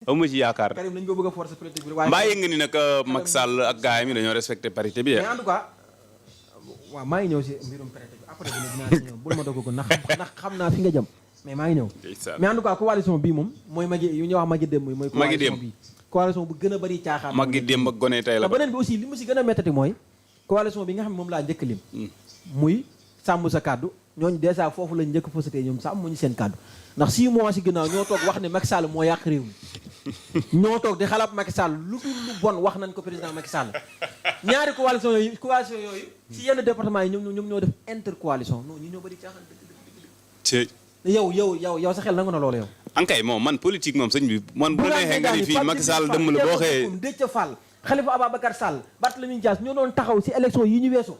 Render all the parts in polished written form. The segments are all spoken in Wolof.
amu ci yaakaar. Karim dañ ko bëgg a forcer politique bi waaye. mbaa yëg nga ni nag Macky Sall ak gaay mi dañoo respecté parité bi. mais en tout cas waaw maa ngi ñëw si mbirum parité bi après dinaa si ñëw bul ma dogg ko ndax xam naa fi nga jëm mais maa ngi ñëw. mais en tout cas coalition bii moom mooy magi yu ñuy wax magi démb mooy coalition bi coalition bu gën a bëri caaxaan. magi démb ak gone tey la te beneen bi aussi li mu si gën a méttati mooy coalition bi nga xam ne moom laa njëkk lim muy sàmm sa kàddu ñooñu dèjà foofu lañ njëkk fësatee ñoom sàmm ñu seen kàddu ndax 6 mois si ginnaaw ñoo toog wax ne Macky Sall moo yàq réew mi ñoo toog di xalaat Macky Sall lu dul lu bon wax nañ ko président Macky Sall ñaari coalition yooyu si yenn département yi ñoom ñoo def intercoalition non ñi ñoo bëri caaxaan dëgg yow sa xel nangu na loolu yow ankay moom man politique moom sëñ bi man bu neexee nga ni fii Macky Sall dëmm la boo xëyee Déthié Fall Khalifa Ababacar Sall Barthélémy Dias ñoo doon taxaw si élection yi ñu weesu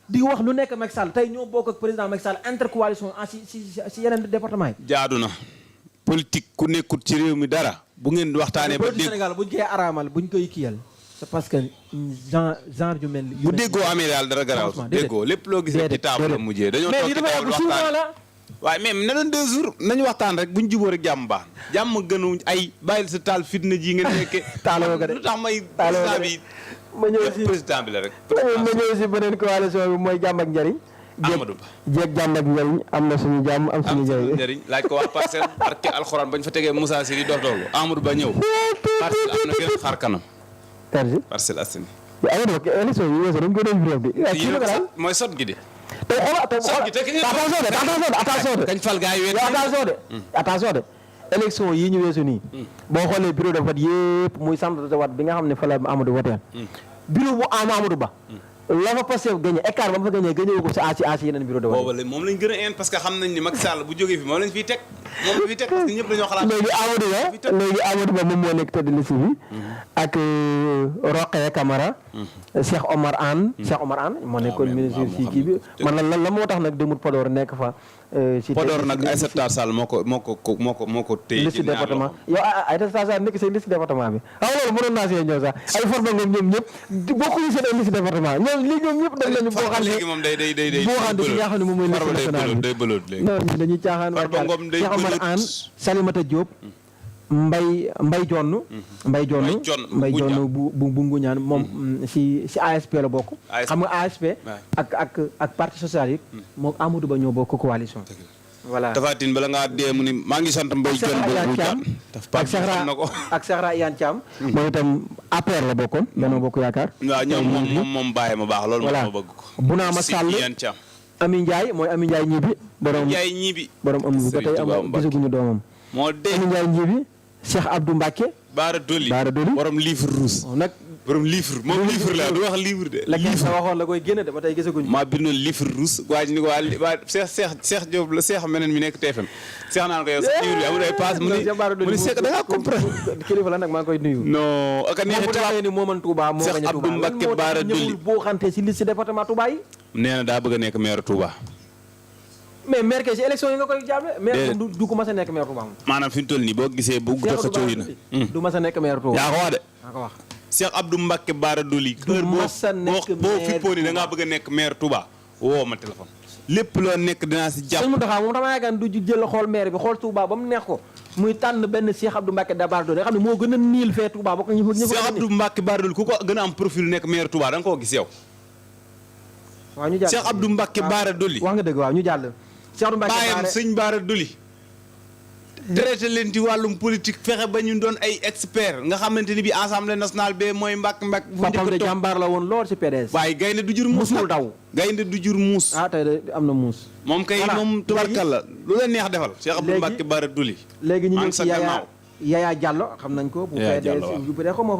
di wax lu nekk Macky Sall tey ñoo bokk ak président Macky Sall intercoalition si yeneen département yi jaadu na politique ku nekkut ci réew mi dara bu ngeen waxtaanee ba dégg Sénégal buñ koy araamal buñ koy kiyal c'est parce que genre yu mel bu déggoo amee daal dara garaaw déggoo lépp loo gisee ci table la mujjee dañoo toog ci table waxtaan waaye même na doon 2 jours nañu waxtaan rek buñ jubóo rek jàmm baax jàmm gënu ay bàyyil sa taal fitna ji nga nekkee taaloo ko de lu tax may président bi ma ñëw si président bi la rek ma ñëw si beneen coalition bi mooy jàmm ak njariñ Amadou Ba jeeg jàmm ak njariñ am na suñu jàmm am suñu njariñ laaj ko waa parcelle barke alxuraan bañ fa tegee Moussa Sy di dox doolu Amadou Ba ñëw parcelle am na gën xaar kanam Parcelles Assainies Amadou Ba élection yi weesu dañ ko doon réew bi mooy sot gi de kañ fal gaay yi attention de élection yi ñu weesu nii boo xoolee bureau de vote yëpp muy centre de vote bi nga xam ne fa la Amadou woteel bureau bu Amadou Ba la fa Pastef gagné écart ba mu fa gagné gagné ko si yeneen bureau de vote boobu moom lañ gën a parce que xam nañ ni Macky Sall bu jógee fi moom lañ fiy teg parce que ñëpp dañoo xalaat léegi Amadou Ba moom moo nekk tête de liste bi ak Rokhaya Camara Cheikh Omar Anne moo nekkoon ministre si kii bi man la moo tax nag demul Podor nekk fa si Podor nag Aïssata Tall Sall moo ko téye liste département yow Aïssata Tall Sall nekk seen liste département bi loolu mënoon naa see ñëw sax ay Farba Ngom ñoom ñëpp bokkuñu seen ay liste département ñoom ñëpp dañ lañu boo xam ne léegi moom day boo xam ne si nga xam ne moom mooy liste nationale day bëloot léegi non dañuy caaxaan Cheikh Omar Anne Salimata Diop Mbay Jonn bu Nguñaan moom si ASP la bokk xam nga ASP ak parti socialiste moom Amadou Ba ñoo bokk coalition voilà Tapha Tine bala ngaa dee mu ni maa ngi sant Mbay Jonn ak Sahra Iyane Thiam moom itam APR la bokkoon Benno Bokk Yaakaar waaw ñoom moom bàyyi ma baax loolu ma bëgg ko Bounama Sall Ami Ndiaye ñibi borom am ba tey am gisaguñu doomam moo dee Ami Ndiaye ñibi Cheikh Abdou Mbacke Baara Doli borom livre rouge nag borom livre moom livre la du wax livre de la kenn sa waxoon la koy génne de ba tey gisaguñu maa bindoon livre rouge waa ni ko waa Cheikh Diop la Cheikh meneen mi nekk TFM Cheikh naan ko yow sa livre bi amul ay passe mu ni Cheikh da ngaa comprendre kilifa la nag maa ngi koy nuyu non ak neex tubaab ni moo man Touba moo gañ a Touba Abdou Mbacke Baara Doli boo xante si liste département Touba yi nee na daa bëgg a nekk maire Touba mais maire kay si élection yi nga koy jàppale maire du ko mas a nekk maire Touba moom maanaam fi mu toll nii boo gisee bu dox coow yi na du mas a nekk maire Touba yaa ko wax de yaa ko wax Cheikh Abdou Mbacke Bara Doli boo fippoo ni da ngaa bëgg a nekk maire Touba woo ma téléphone lépp loo nekk dinaa si jàpp sëñ Mountakha moom dama yaakaar du jël xool maire bi xool Touba ba mu neex ko muy tànn benn Cheikh Abdou Mbacke Bara Doli nga xam ne moo gën a niil fee Touba ba ko ñu Cheikh Abdou Mbacke Bara Doli ku ko gën a am profil nekk maire Touba da nga koo gis yow waaw ñu jàll Cheikh Abdou Mbacke Bara Doli wax nga dëgg waaw ñu jàll Cheikh Abdou Mbacke baayam sëñ Bara Doli traité leen ci wàllum politique fexe ba ñu doon ay expert nga xamante ni bi assemblée nationale be mooy mbàkk papam de jàmbaar la woon lool ci PDS waaye gaynde du jur muus musul daw gaynde du jur muus tey de am na muus moom kay moom tubarkalla lu la neex defal Cheikh Abdou Mbacke Bara Doli léegi ñu ñëw ci Yaya Diallo xam nañ ko bu PDS bu dee xama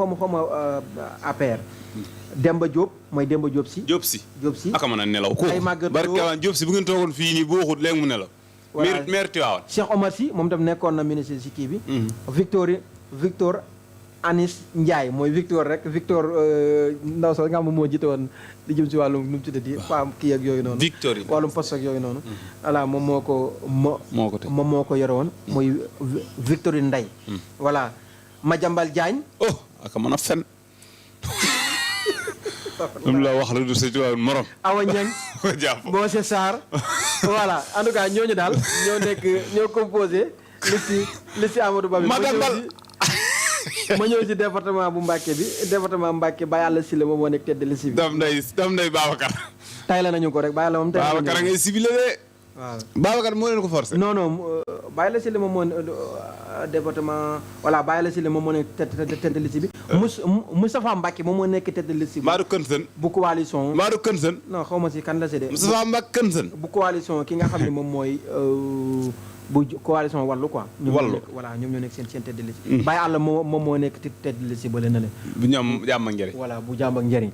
APR Demba Diop mooy Demba Diop si aka mën a nelaw ko barkewaan Diop si bu ngeen toogoon fii nii boo xut léegi mu nelaw maire Tivaouane Cheikh Omar Sy moom tam nekkoon na ministre si kii bi Victor Anis Ndiaye mooy Victor ndaw sax nga xam moo jiite woon di jëm si wàllum nu mu tuddati femme kii ak yooyu noonu Victor wàllum poste ak yooyu noonu voilà moom moo ko yore woon mooy Victorine Ndeye voilà Madiambal Diagne aka mën a fen moom la wax la du sa Tivaouane morom Awa Niang Bocé Sarr voilà en tout cas ñooñu daal ñoo composé liste Amadou Ba bi ma ñëw ci département bu Mbacké bi département Mbacké Baye Alla Sylla moom moo nekk tête de liste bi. dam day Babacar. tay la nañu ko rek Baye Alla moom. tay la Babacar a ngay ciblé de. waaw Babacar moo leen ko forcé. non Baye Alla Sylla moom moo département voilà Baye Alla Sylla moom moo nekk tête de liste bi. Moustapha Mbacké moom moo nekk tête de liste bi. Maadou Kënsen. bu coalition. Maadou Kënsen. non xaw ma si kan la séddee. Moustapha Mbacké Kënsen. bu coalition ki nga xam ne moom mooy bu coalition wàllu quoi. wàllu ñoom ñoo nekk seen tête de liste. Baye Alla moom moo nekk tête de liste ba leen na le. bu ñoom jàmm ak njëriñ. voilà bu jàmm ak njëriñ.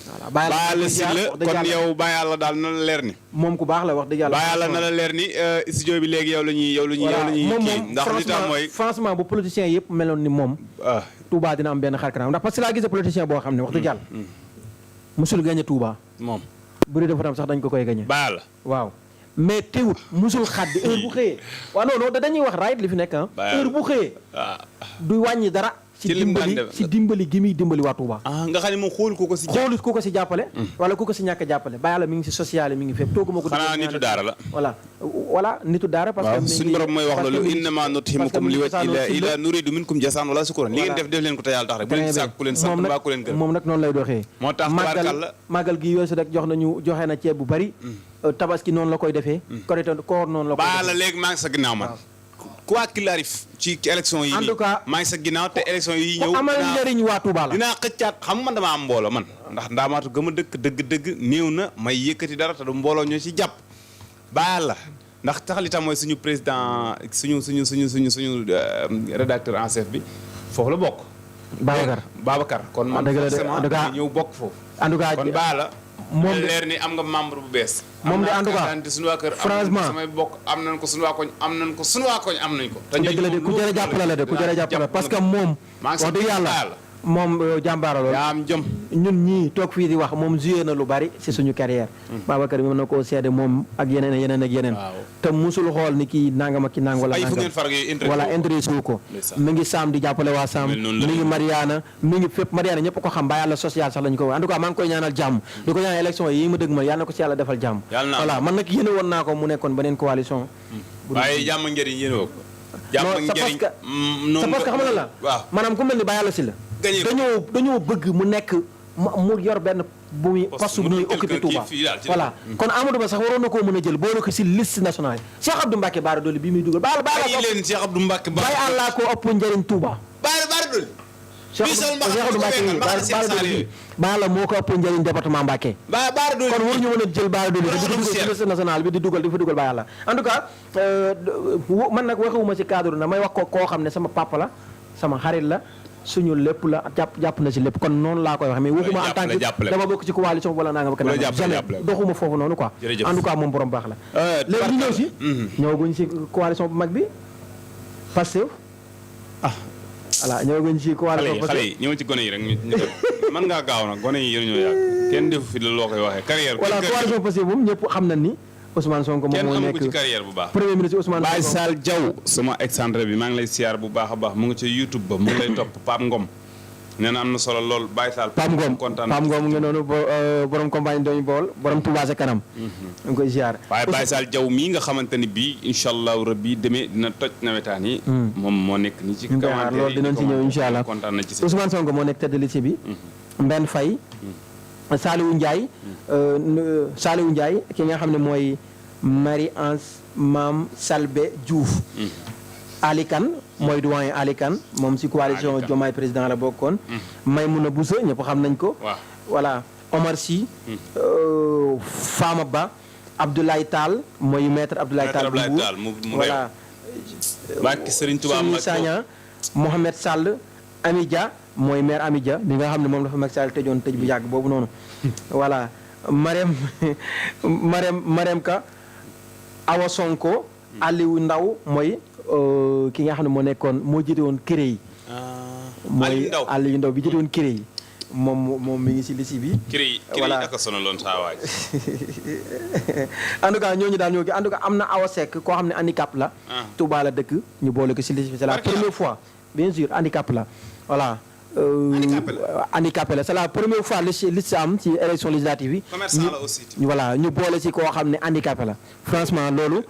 voilà Baye Alla Sylla kon yow Baye Alla daal na la leer ni. moom ku baax la wax dëgg yàlla. Baye Alla na la leer ni studio bi léegi yow la ñuy kii ndax li tax mooy franchement bu politicien yëpp meloon ni moom. Touba dina am benn xar kanam ndax parce que laa gis politicien boo xam ne wax dëgg yàlla. musul gagné Touba. moom bu dee dafa tam sax dañ ko koy gagné. Baye Alla waaw. mais teewut musul xaddi heure bu xëyee. waaw non dañuy wax right li fi nekk heure bu xëyee. du wàññi dara. ci dimbali gi muy dimbali waa Touba. nga xam ne moom xool ku ko si jàppale. wala ku ko si ñàkk jàppale Baye Alla mi ngi si social mi ngi fépp toogu ma ko. xanaa nitu daara la. voilà nitu daara. parce que suñu borom mooy wax loolu innama nut'imukum li wajhi illa nuridu minkum jazaan wala sukuran li ngeen def leen ko te yàlla tax rek bu leen sàkk ku leen sant mbaa ku leen gërëm. moom nag noonu lay doxee. moo tax tabaarkalla màggal gi yooyu rek joxe na ceeb bu bari. tabaski noonu la koy defee. korite koor noonu la koy defee. Baye Alla léegi maa ngi sa ginnaaw man. quoi qu'il arrive ci élection yi nii. en tout cas maa ngi sa ginnaaw te élection yi ñëw. amal njëriñ waa Touba la. dinaa xëccaat xam man dama am mbooloo man. ndax ndaamaatu gëm a dëgg néew na may yëkkati dara te du mbooloo ñoo ci jàpp. Baye Alla ndax tax li tam mooy suñu président suñu rédacteur en chef bi foofu la bokk. Babacar kon man forcément ñëw bokk foofu. en tout cas kon Baye Alla moom leer ni am nga membre bu bees. moom de en tout cas suñu waa kër franchement samay bokk am nañ ko suñu waa koñ am nañ ko suñu waa koñ am nañ ko. te dëgg la de ku jërë jàppale la de ku jërë jàppale parce que moom. wax dëgg yàlla moom jàmbaara loolu. yaa am jom. ñun ñii toog fii di wax moom joué na lu bari si suñu carrière. Babacar bi mën na koo seede moom ak yeneen. te musul xool ni kii nangam ak ki nang wala. ay fu ngeen farag yooyu voilà intéressé wu ko. mi ngi Sam di jàppale waa Sam. mi ngi Mariana mi ngi fépp Mariana ñëpp ko xam Baye Alla social sax lañu ko wax en tout cas maa ngi koy ñaanal jàmm. di ko ñaanal élection yi ma dëgg ma yàlla na ko si yàlla defal jàmm. voilà man nag yéene woon naa ko mu nekkoon beneen coalition. waaye jàmm njëriñ yéene woo ko. jàmm njëriñ c'est parce que xam nga la maanaam ku mel ni Baye Alla Sylla dañoo bëgg mu nekk mu yor benn bu muy poste bu muy occupé Touba voilà kon Amadou Ba sax waroon na koo mën a jël boole ko si liste nationale Cheikh Abdou Mbacké Bara Dolly bi muy dugal Baye Alla ko ëpp njëriñ Touba Bara Dolly Baye Alla moo ko ëpp njëriñ département Mbacké kon waruñu mën a jël Bara Dolly di dugal si liste nationale bi di fa dugal Baye Alla en tout cas man nag waxuma si cadre na may wax ko koo xam ne sama papa la sama xarit la suñu lépp la jàpp na si lépp kon noonu laa koy wax mais waxuma en tant que dama bokk ci coalition wala naa nga ba kenn jamais doxuma foofu noonu quoi en tout cas moom borom baax la léegi ñu ñëw si ñëwaguñ si coalition bu mag bi Pastef voilà ñëwaguñ si coalition xale yi ñëw ci gone yi rek mën ngaa gaaw nag gone yi ñoo yàgg kenn defu fi la loo koy waxee carrière voilà coalition Pastef moom ñëpp xam nañ ni Ousmane Sonko moom moo nekk ci carrière bu baax premier ministre Ousmane Sonko Baye Sall Diaw sama excentré bi maa ngi lay siyaar bu baax a baax mu ngi ci YouTube ba mu ngi lay topp Pape Ngom nee na am na solo lool Baye Sall Pape Ngom nga noonu borom compagnie dooñu bool borom Touba ca kanam mu ngi koy siyaar waaye Baye Sall Diaw mii nga xamante ni bii incha allahu rabbi demee dina toj nawetaan yi moom moo nekk ni ci commentaire loolu dinañ si ñëw incha allah kontaan na ci Ousmane Sonko moo nekk tête de liste bi Mbène Faye Saliou Ndiaye ki nga xam ne mooy Marie-Ange Mame Salbé Diouf Ali Kane mooy doyen Ali Kane moom si coalition Diomaye président la bokkoon Maymouna Bousso ñëpp xam nañ ko voilà Omar Sy Fama Ba Abdoulaye Tall mooy maître Abdoulaye Tall voilà Serigne Sagna Mohamed Sall Ami Dia mooy maire Ami Dia bi nga xam ne moom dafa Macky Sall tëjoon tëj bu yàgg boobu noonu voilà Marème Ka Awa Sonko Aliou Ndaw mooy ki nga xam ne moo nekkoon moo jiite woon këré yi mooy Aliou Ndaw bi jiite woon këré yi moom mi ngi si liste bi këré yi naka sonaloon saa waaj en tout cas ñooñu daal ñoo gi en tout cas am na Awa Seck koo xam ne handicap la Touba la dëkk ñu boole ko si liste bi c'est la première fois bien sûr handicap la voilà handicapé la c'est la première fois liste am ci élection législative yi. commerçant la aussi. voilà ñu boole ci koo xam ne handicapé la franchement loolu.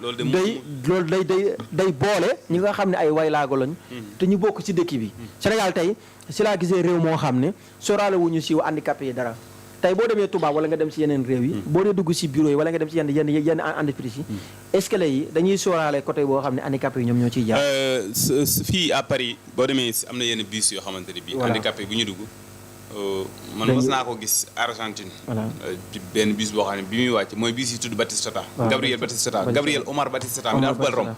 day boole ñi nga xam ne ay waylaago lañ. te ñu bokk ci dëkk bi. Sénégal tey si laa gisee réew moo xam ne sóoraale wu ñu si handicapé yi dara. tey boo demee Touba wala nga dem ci yeneen réew yi boo dee dugg ci bureau yi wala nga dem ci yenn entreprise yi escalier yi dañuy sóoraale côté boo xam ne handicapé yi ñoom ñoo ciy jaar. fii à Paris boo demee am na yenn bus yoo xamante ne bii. handicapé bu ñu dugg. man mos naa ko gis Argentine. voilà ci benn bus boo xam ne bi muy wàcc mooy bus yi tudd Batistuta. Gabriel Omar Batistuta mi daal football Rome.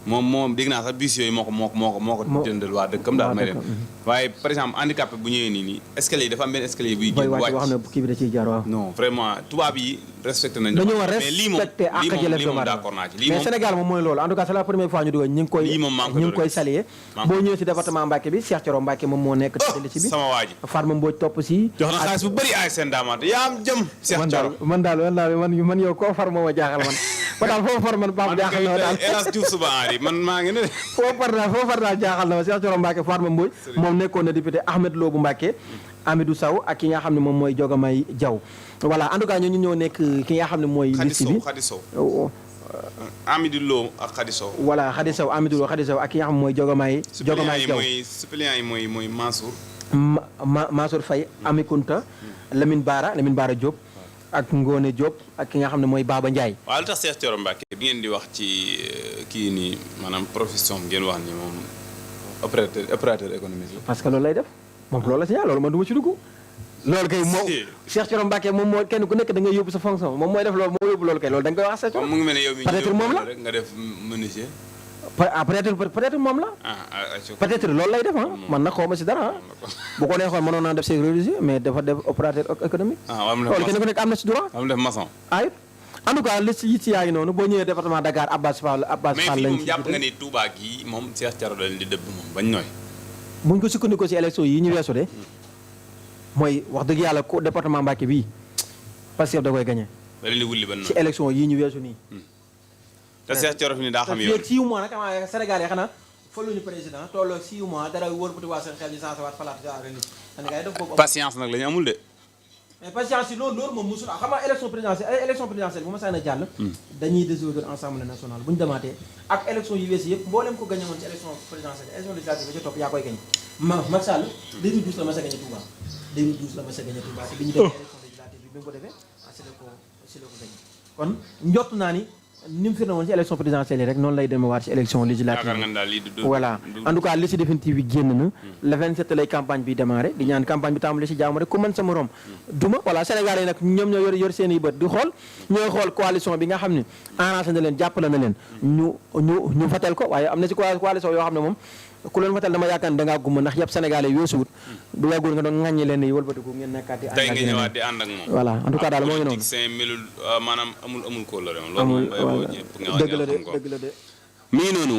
moom dégg naa sax bus yooyu moo ko jëndal waa dëkkam daal may dem. waaye par exemple handicapé bu ñëwee nii escalier yi dafa am benn escalier buy génn wàcc boo xam ne kii bi da ciy jaar waaw. non vraiment tubaab yi respecté nañ. dañoo war respecté ak lii moom d'accord naa ci. mais Sénégal moom mooy loolu en tout cas c'est la première fois ñu dugal ñu ngi koy saluer boo ñëwee ci département Mbacké bi Cheikh Thioro Mbacké moom moo nekk ci bi sama waa ji Fatma Mbodj topp si jox na xaalis bu bëri ay seen daamaate yaa am jëm Cheikh Thioro man yow koo far moo ma jaaxal man daal foo far man Pape jaaxal na ma daal Elas Diouf suba Henri man maa ngi ne foo far daal jaaxal na ma Cheikh Thioro Mbacké Fatma Mbodj moom nekkoon na député Ahmed Lo bu Mbacké Amidou Sow ak ki nga xam ne moom mooy Diogamay Diaw voilà en tout cas ñoo nekk ki nga xam ne mooy liste bi Khady Sow Amidou Lo ak Khady Sow voilà Khady Sow Amidou Lo Khady Sow ak ki nga xam ne mooy Diogamay Diaw suppléant yi mooy Mansour Mansour Faye Ami Kunta Lamine Bara Diop ak Ngone Diop ak ki nga xam ne mooy Baba Ndiaye. waaw lu tax Cheikh Thioro Mbacké bi ngeen di wax ci kii nii maanaam profession ngeen wax ni moom opérateur économique la. parce que loolu lay def moom loolu la si loolu man du ma ci dugg. loolu kay moom Cheikh Thioro Mbacké moom moo kenn ku nekk da ngay yóbbu sa fonction moom mooy def loolu moo yóbbu loolu kay loolu da nga koy wax Cheikh Thioro. mu ngi mel ne yow mi peut-être moom la rek nga def menuisier. peut-être moom la. peut-être loolu lay def man nag xaw ma si dara bu ko neexoon mënoon naa def sécurité mais dafa def opérateur économique. loolu kenn ku nekk am na si droit. am def maçon. ayib en tout cas li ci yaa ngi noonu boo ñëwee département Dakar Abbas Fall mais fii moom jàpp nga ni Touba gii moom Cheikh Thioro da leen di dëbb moom bañ nooy. buñ ko sukkandikoo si élection yi ñu weesu de mooy wax dëgg yàlla ko département Mbacké bii parce que da koy gagné. da leen di wulli ba nooy ci élection yi ñu weesu nii. te Cheikh Thioro fi ni daa xam yoon. 6 mois nag ama Sénégal yi xanaa faluñu président tolloo 6 mois dara wëlbati waa seen xel ñu changé waat falaat Sénégal yi def boobu patience nag la ñu amul de. mais patience yi loolu moom musul xam nga élection présidentielle bu ma saa na jàll dañuy dissoudre Assemblée nationale bu ñu demaatee ak élection yu weesu yëpp mboolem ko gagné woon ci élection présidentielle élection législative ba ci topp yaa koy gagné Macky Sall 2012 la ma sa gagné Touba 2012 la ma sa gagné Touba te bi ñu defee élection législative bi mu ko defee si la ko gagné kon njott naa ni mu firnde woon ci élection présidentielle yi rek noonu lay demewaat ci élection législative voilà en tout cas liste définitive bi génn na le 27 lay campagne bi démarré di ñaan campagne bi tàmbali ci jàmm rek ku mën sa morom duma voilà Sénégalais yi nag ñoom ñoo yor seen i bët di xool ñooy xool coalition bi nga xam ne arrangé na leen jàppale na leen ñu fatel ko waaye am na ci coalition yoo xam ne moom ku leen fatal dama yaakaar ne dangaa gumba ndax yëpp Sénégalais yoosuwut du yàggul nga doon ŋàññi leen yi wëlbatiku ngeen nekkaat di tey nga ñëwaat di ànd ak moom voilà en tout cas daal moo ngi noonu melul maanaam amul kóllëre amul dëgg la de mi ngi noonu